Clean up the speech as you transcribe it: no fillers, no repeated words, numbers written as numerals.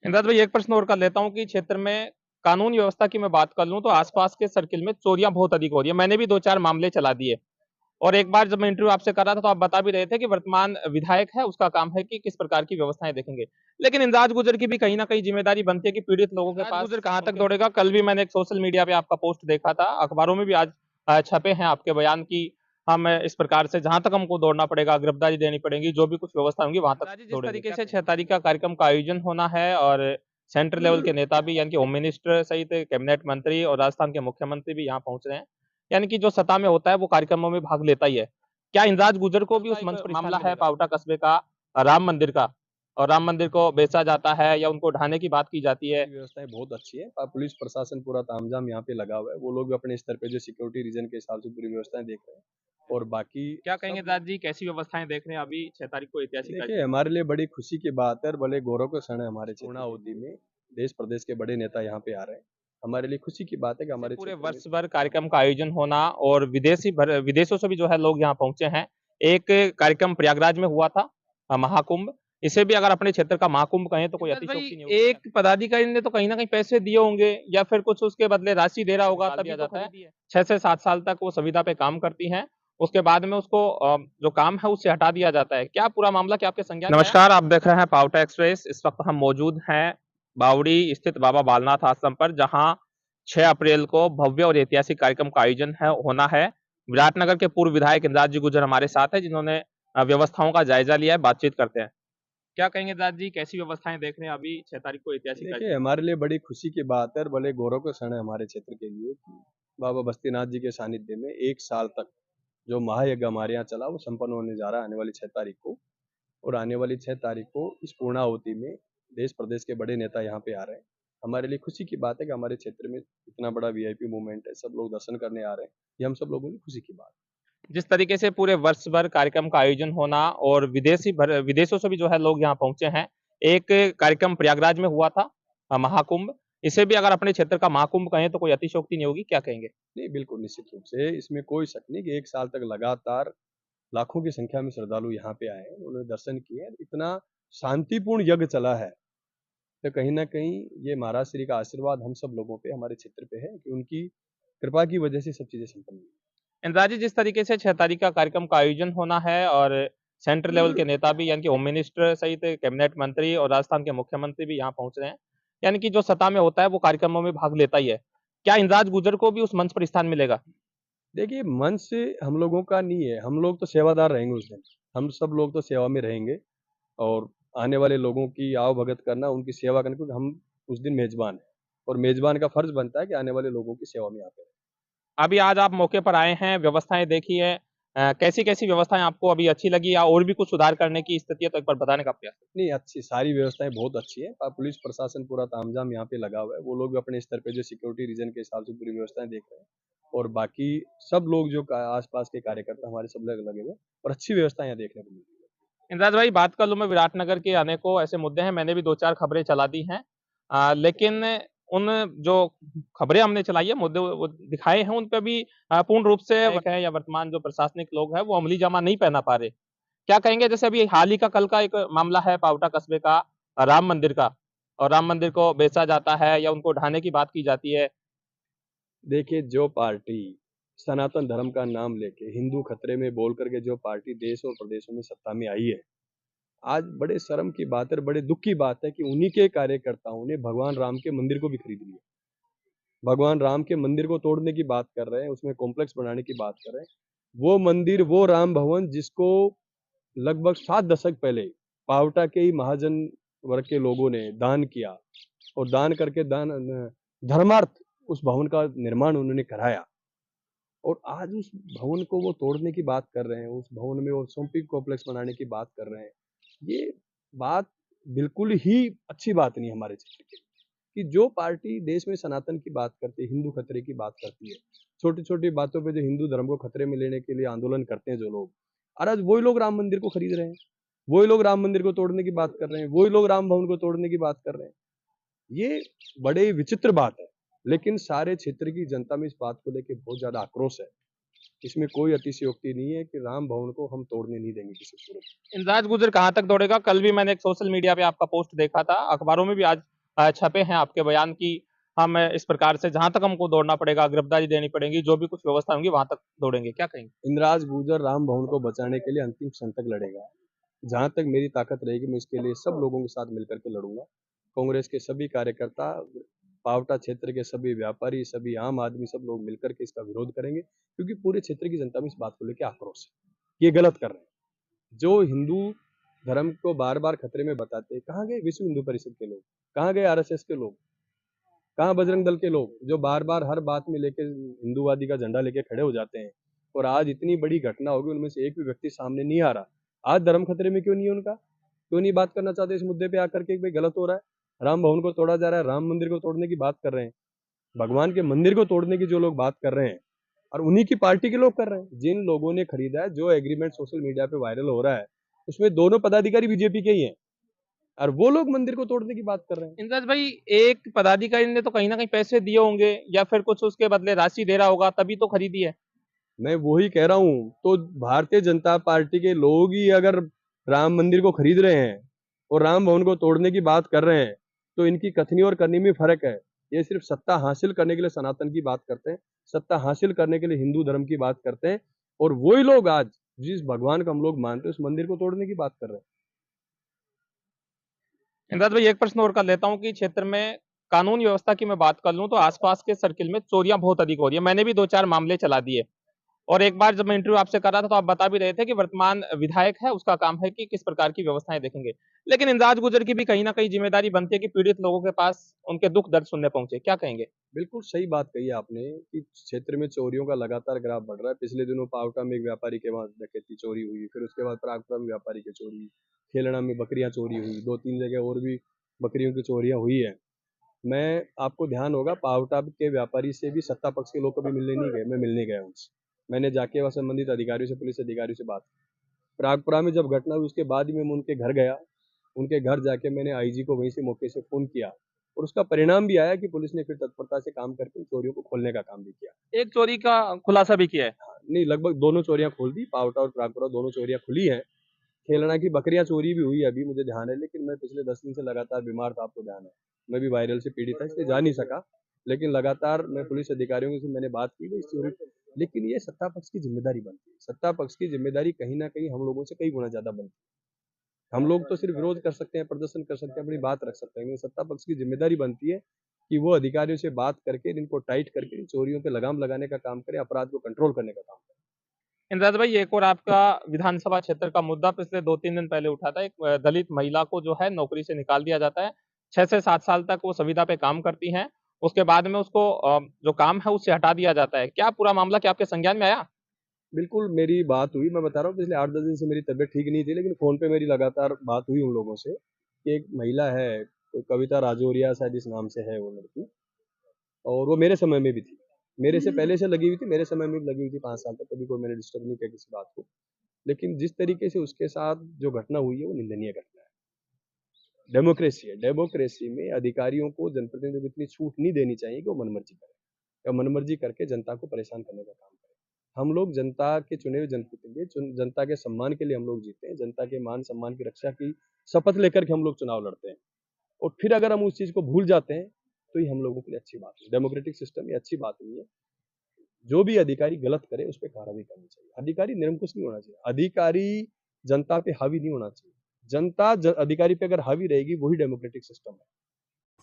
इमरान भाई, एक प्रश्न और कर लेता हूँ कि क्षेत्र में कानून व्यवस्था की मैं बात कर लूं तो आसपास के सर्किल में चोरियां बहुत अधिक हो रही है। मैंने भी दो चार मामले चला दिए। और एक बार जब मैं इंटरव्यू आपसे कर रहा था तो आप बता भी रहे थे कि वर्तमान विधायक है, उसका काम है कि किस प्रकार की व्यवस्थाएं देखेंगे। लेकिन इंदाज गुजर की भी कहीं ना कहीं जिम्मेदारी बनती है कि पीड़ित लोगों के पास गुजर कहां तक दौड़ेगा। कल भी मैंने एक सोशल मीडिया पे आपका पोस्ट देखा था, अखबारों में भी आज छपे हैं आपके बयान की हम इस प्रकार से जहां तक हमको दौड़ना पड़ेगा, गिरफ्तारी देनी पड़ेगी, जो भी कुछ व्यवस्था होंगी वहां तक जिस तरीके से 6 तारीख का कार्यक्रम का आयोजन होना है और सेंट्रल लेवल के नेता भी यानी कि होम मिनिस्टर सहित कैबिनेट मंत्री और राजस्थान के मुख्यमंत्री भी यहाँ पहुंच रहे हैं, यानी कि जो सत्ता में होता है वो कार्यक्रमों में भाग लेता ही है। क्या इंद्राज गुजर को भी उस मंच पर मामला है पावटा कस्बे का राम मंदिर का, और राम मंदिर को बेचा जाता है या उनको ढाने की बात की जाती है? व्यवस्थाएं बहुत अच्छी है। पुलिस प्रशासन पूरा तामझाम यहाँ पे लगा हुआ है। वो लोग भी अपने स्तर पे जो सिक्योरिटी रीजन के हिसाब से पूरी व्यवस्थाएं देख रहे हैं। और बाकी क्या कहेंगे इंद्राज जी, कैसी व्यवस्थाएं देख रहे हैं अभी 6 तारीख को ऐतिहासिक देखिए, हमारे लिए बड़ी खुशी की बात है और बड़े गौरव का क्षण है। हमारे पूर्णाहुति में देश प्रदेश के बड़े नेता यहाँ पे आ रहे हैं। हमारे लिए खुशी की बात है कि हमारे पूरे वर्ष भर कार्यक्रम का आयोजन होना और विदेशों से भी जो है लोग यहाँ पहुंचे हैं। एक कार्यक्रम प्रयागराज में हुआ था, महाकुंभ। इसे भी अगर अपने क्षेत्र का महाकुंभ कहें तो कोई अतिशयोक्ति नहीं होगी। एक पदाधिकारी ने तो कहीं ना कहीं पैसे दिए होंगे या फिर कुछ उसके बदले राशि दे रहा होगा, तभी तो है 6 से 7 साल तक वो संविदा पे काम करती हैं। उसके बाद में उसको जो काम है उससे हटा दिया जाता है। क्या पूरा मामला क्या आपके संज्ञान में आया? नमस्कार, आप देख रहे हैं पावटा एक्सप्रेस। इस वक्त हम मौजूद हैं बावड़ी स्थित बाबा बालनाथ आश्रम पर, जहां 6 अप्रैल को भव्य और ऐतिहासिक कार्यक्रम का आयोजन होना है। विराटनगर के पूर्व विधायक इंद्राज जी गुजर हमारे साथ है, जिन्होंने व्यवस्थाओं का जायजा लिया है। बातचीत करते हैं। क्या कहेंगे इंद्राज जी, कैसी व्यवस्थाएं देख रहे हैं अभी 6 तारीख को ऐतिहासिक देखिए, हमारे लिए बड़ी खुशी की बात है और बड़े गौरव का क्षण है हमारे क्षेत्र के लिए कि बाबा बस्तीनाथ जी के सानिध्य में 1 साल तक जो महायज्ञ हमारे यहाँ चला वो संपन्न होने जा रहा है आने वाली 6 तारीख को। और आने वाली 6 तारीख को इस पूर्णाहुति में देश प्रदेश के बड़े नेता यहाँ पे आ रहे हैं। हमारे लिए खुशी की बात है कि हमारे क्षेत्र में इतना बड़ा वीआईपी मूवमेंट है, सब लोग दर्शन करने आ रहे हैं। ये हम सब लोगों की खुशी की बात है। जिस तरीके से पूरे वर्ष भर कार्यक्रम का आयोजन होना और विदेशों से भी जो है लोग यहाँ पहुंचे हैं। एक कार्यक्रम प्रयागराज में हुआ था, महाकुंभ। इसे भी अगर अपने क्षेत्र का महाकुंभ कहें तो कोई अतिशयोक्ति नहीं होगी। क्या कहेंगे? नहीं, बिल्कुल निश्चित रूप से इसमें कोई शक नहीं कि 1 साल तक लगातार लाखों की संख्या में श्रद्धालु यहाँ पे आए हैं, उन्होंने दर्शन किए। इतना शांतिपूर्ण यज्ञ चला है तो कहीं ना कहीं ये महाराज श्री का आशीर्वाद हम सब लोगों पे, हमारे क्षेत्र पे है कि उनकी कृपा की वजह से सब चीजें संपन्न हुई। इंदिरा जी, जिस तरीके से 6 तारीख का कार्यक्रम का आयोजन होना है और सेंट्रल लेवल के नेता भी यानी कि होम मिनिस्टर सहित कैबिनेट मंत्री और राजस्थान के मुख्यमंत्री भी यहाँ पहुंच रहे हैं, यानी कि जो सत्ता में होता है वो कार्यक्रमों में भाग लेता ही है। क्या इंद्राज गुजर को भी उस मंच पर स्थान मिलेगा? देखिए, मन से हम लोगों का नहीं है, हम लोग तो सेवादार रहेंगे उस दिन। हम सब लोग तो सेवा में रहेंगे और आने वाले लोगों की आवभगत करना, उनकी सेवा करना, क्योंकि हम उस दिन मेजबान हैं और मेजबान का फर्ज बनता है कि आने वाले लोगों की सेवा में आते हैं। अभी आज आप मौके पर आए हैं, व्यवस्थाएं देखी है, कैसी कैसी व्यवस्थाएं आपको अभी अच्छी लगी या और भी कुछ सुधार करने की स्थिति है तो एक बार बताने का प्रयास करें। नहीं, अच्छी सारी व्यवस्थाएं बहुत अच्छी है। पुलिस प्रशासन पूरा तामझाम यहाँ पे लगा हुआ है। वो लोग भी अपने स्तर पे जो सिक्योरिटी रीजन के हिसाब से पूरी व्यवस्थाएं देख रहे हैं। और बाकी सब लोग जो आसपास के कार्यकर्ता हमारे सब लोग लगे हुए हैं और अच्छी व्यवस्था यहाँ देखने को मिल रही है। इंद्राज भाई, बात कर लूं मैं विराटनगर के अनेकों ऐसे मुद्दे हैं, मैंने भी दो चार खबरें चला दी हैं। लेकिन उन जो खबरें हमने चलाई है, मुद्दे वो दिखाए हैं, उन पे भी पूर्ण रूप से है या वर्तमान जो प्रशासनिक लोग हैं वो अमली जामा नहीं पहना पा रहे। क्या कहेंगे? जैसे अभी हाल ही का कल का एक मामला है पावटा कस्बे का राम मंदिर का, और राम मंदिर को बेचा जाता है या उनको ढाने की बात की जाती है। देखिए, जो पार्टी सनातन धर्म का नाम लेके हिंदू खतरे में बोल करके जो पार्टी देश और प्रदेशों में सत्ता में आई है, आज बड़े शर्म की बात है और बड़े दुख की बात है कि उन्हीं के कार्यकर्ताओं ने भगवान राम के मंदिर को भी खरीद लिया। भगवान राम के मंदिर को तोड़ने की बात कर रहे हैं, उसमें कॉम्प्लेक्स बनाने की बात कर रहे हैं। वो मंदिर, वो राम भवन जिसको लगभग 7 दशक पहले पावटा के ही महाजन वर्ग के लोगों ने दान किया और दान करके धर्मार्थ उस भवन का निर्माण उन्होंने कराया। और आज उस भवन को वो तोड़ने की बात कर रहे हैं, उस भवन में वो शॉपिंग कॉम्प्लेक्स बनाने की बात कर रहे हैं। ये बात बिल्कुल ही अच्छी बात नहीं है हमारे क्षेत्र के लिए, कि जो पार्टी देश में सनातन की बात करती है, हिंदू खतरे की बात करती है, छोटी छोटी बातों पे जो हिंदू धर्म को खतरे में लेने के लिए आंदोलन करते हैं जो लोग, और आज वही लोग राम मंदिर को खरीद रहे हैं, वही लोग राम मंदिर को तोड़ने की बात कर रहे हैं, वही लोग राम भवन को तोड़ने की बात कर रहे हैं। ये बड़े विचित्र बात है। लेकिन सारे क्षेत्र की जनता में इस बात को लेकर बहुत ज्यादा आक्रोश है। इसमें कोई अतिशयोक्ति नहीं है कि राम भवन को हम तोड़ने नहीं देंगे किसी सूरत में। इंद्राज गुजर कहां तक दौड़ेगा? कल भी मैंने एक सोशल मीडिया पे आपका पोस्ट देखा था, अखबारों में भी आज छपे हैं आपके बयान की हम इस प्रकार से जहां तक हमको दौड़ना पड़ेगा, गिरफ्तारी देनी पड़ेगी, जो भी कुछ व्यवस्था होंगी वहां तक दौड़ेंगे, क्या कहेंगे? इंदिराज गुर्जर राम भवन को बचाने के लिए अंतिम क्षण तक लड़ेगा। जहां तक मेरी ताकत रहेगी मैं इसके लिए सब लोगों के साथ मिलकर के लड़ूंगा। कांग्रेस के सभी कार्यकर्ता, पावटा क्षेत्र के सभी व्यापारी, सभी आम आदमी, सब लोग मिलकर के इसका विरोध करेंगे, क्योंकि पूरे क्षेत्र की जनता में इस बात को लेकर आक्रोश है। ये गलत कर रहे हैं। जो हिंदू धर्म को बार बार खतरे में बताते हैं, कहाँ गए विश्व हिंदू परिषद के लोग, कहाँ गए आरएसएस के लोग, कहाँ बजरंग दल के लोग, जो बार बार हर बात में लेके हिंदूवादी का झंडा लेके खड़े हो जाते हैं। और आज इतनी बड़ी घटना होगी, उनमें से एक भी व्यक्ति सामने नहीं आ रहा। आज धर्म खतरे में क्यों नहीं है उनका? क्यों नहीं बात करना चाहते इस मुद्दे पे आकर के भाई गलत हो रहा है, राम भवन को तोड़ा जा रहा है, राम मंदिर को तोड़ने की बात कर रहे हैं, भगवान के मंदिर को तोड़ने की जो लोग बात कर रहे हैं, और उन्हीं की पार्टी के लोग कर रहे हैं। जिन लोगों ने खरीदा है, जो एग्रीमेंट सोशल मीडिया पे वायरल हो रहा है, उसमें दोनों पदाधिकारी बीजेपी के ही हैं, और वो लोग मंदिर को तोड़ने की बात कर रहे हैं। इंद्रज भाई, एक पदाधिकारी ने तो कहीं ना कहीं पैसे दिए होंगे या फिर कुछ उसके बदले राशि दे रहा होगा, तभी तो खरीदी है। मैं वही कह रहा हूँ, तो भारतीय जनता पार्टी के लोग ही अगर राम मंदिर को खरीद रहे हैं और राम भवन को तोड़ने की बात कर रहे हैं, तो इनकी कथनी और करनी में फर्क है। ये सिर्फ सत्ता हासिल करने के लिए सनातन की बात करते हैं, सत्ता हासिल करने के लिए हिंदू धर्म की बात करते हैं, और वही लोग आज जिस भगवान को हम लोग मानते हैं उस मंदिर को तोड़ने की बात कर रहे हैं। इंद्रज भाई, एक प्रश्न और कर लेता हूँ कि क्षेत्र में कानून व्यवस्था की मैं बात कर लूं तो आसपास के सर्किल में चोरियां बहुत अधिक हो रही है। मैंने भी दो चार मामले चला दिए, और एक बार जब मैं इंटरव्यू आपसे कर रहा था तो आप बता भी रहे थे कि वर्तमान विधायक है, उसका काम है कि किस प्रकार की व्यवस्थाएं देखेंगे। लेकिन इंद्राज गुर्जर की भी कहीं ना कहीं जिम्मेदारी बनती है कि पीड़ित लोगों के पास उनके दुख दर्द सुनने पहुंचे, क्या कहेंगे? बिल्कुल सही बात कही आपने कि क्षेत्र में चोरियों का लगातार ग्राफ बढ़ रहा है। पिछले दिनों पावटा में एक व्यापारी के वहां डकैती चोरी हुई, फिर उसके बाद प्रागपुरा में व्यापारी की चोरी, खेलना में बकरियां चोरी हुई, दो तीन जगह और भी बकरियों की चोरियां हुई है। मैं आपको ध्यान होगा, पावटा के व्यापारी से भी सत्ता पक्ष के लोग कभी मिलने नहीं गए, मैं मिलने गया उनसे। मैंने जाके वहाँ संबंधित अधिकारियों से, पुलिस अधिकारियों से बात की। प्रागपुरा में जब घटना हुई उसके बाद ही मैं उनके घर गया। उनके घर जाके मैंने आईजी को वहीं से मौके से फोन किया, और उसका परिणाम भी आया कि पुलिस ने फिर तत्परता से काम करके उन चोरियों को खोलने का काम भी किया। एक चोरी का खुलासा भी किया है। नहीं, लगभग दोनों चोरियां खोल दी, पावटा और प्रागपुरा दोनों चोरियां खुली हैं। खेलना की बकरियां चोरी भी हुई है, अभी मुझे ध्यान है, लेकिन मैं पिछले 10 दिन से लगातार बीमार था, आपको ध्यान है। मैं भी वायरल से पीड़ित था, इसलिए जा नहीं सका। लेकिन लगातार मैं पुलिस अधिकारियों से मैंने बात की, इस चोरी, लेकिन ये सत्ता पक्ष की जिम्मेदारी बनती है। सत्ता पक्ष की जिम्मेदारी कहीं ना कहीं हम लोगों से कई गुना ज्यादा बनती है। हम लोग तो सिर्फ विरोध कर सकते हैं, प्रदर्शन कर सकते हैं, अपनी बात रख सकते हैं, लेकिन सत्ता पक्ष की जिम्मेदारी बनती है कि वो अधिकारियों से बात करके इनको टाइट करके इन चोरियों पे लगाम लगाने का काम करे, अपराध को कंट्रोल करने का काम करे। इंद्रज भाई, एक और आपका विधानसभा क्षेत्र का मुद्दा पिछले 2-3 दिन पहले उठा था। एक दलित महिला को जो है नौकरी से निकाल दिया जाता है। 6 से 7 साल तक वो संविदा पे काम करती हैं, उसके बाद में उसको जो काम है उससे हटा दिया जाता है। क्या पूरा मामला क्या आपके संज्ञान में आया? बिल्कुल मेरी बात हुई, मैं बता रहा हूँ, पिछले 8-10 दिन से मेरी तबीयत ठीक नहीं थी, लेकिन फ़ोन पे मेरी लगातार बात हुई उन लोगों से कि एक महिला है, कोई कविता राजौरिया शायद इस नाम से है वो लड़की, और वो मेरे समय में भी थी। मेरे से पहले से लगी हुई थी, मेरे समय में भी लगी हुई थी 5 साल तक, कभी कोई मैंने डिस्टर्ब नहीं किया किसी बात को। लेकिन जिस तरीके से उसके साथ जो घटना हुई है वो निंदनीय घटना है। डेमोक्रेसी है, डेमोक्रेसी में अधिकारियों को, जनप्रतिनिधियों को इतनी छूट नहीं देनी चाहिए कि वो मनमर्जी करें, या मनमर्जी करके जनता को परेशान करने का काम करें। हम लोग जनता के चुने हुए जनप्रतिनिधि, जनता के सम्मान के लिए हम लोग जीते हैं, जनता के मान सम्मान की रक्षा की शपथ लेकर के हम लोग चुनाव लड़ते हैं। और फिर अगर हम उस चीज को भूल जाते हैं, तो ये हम लोगों के लिए अच्छी बात है। डेमोक्रेटिक सिस्टम ये अच्छी बात नहीं है। जो भी अधिकारी गलत करे उस पर कार्रवाई करनी चाहिए। अधिकारी निरंकुश नहीं होना चाहिए, अधिकारी जनता पे हावी नहीं होना चाहिए। जनता अधिकारी पे अगर हावी रहेगी, वही डेमोक्रेटिक सिस्टम है।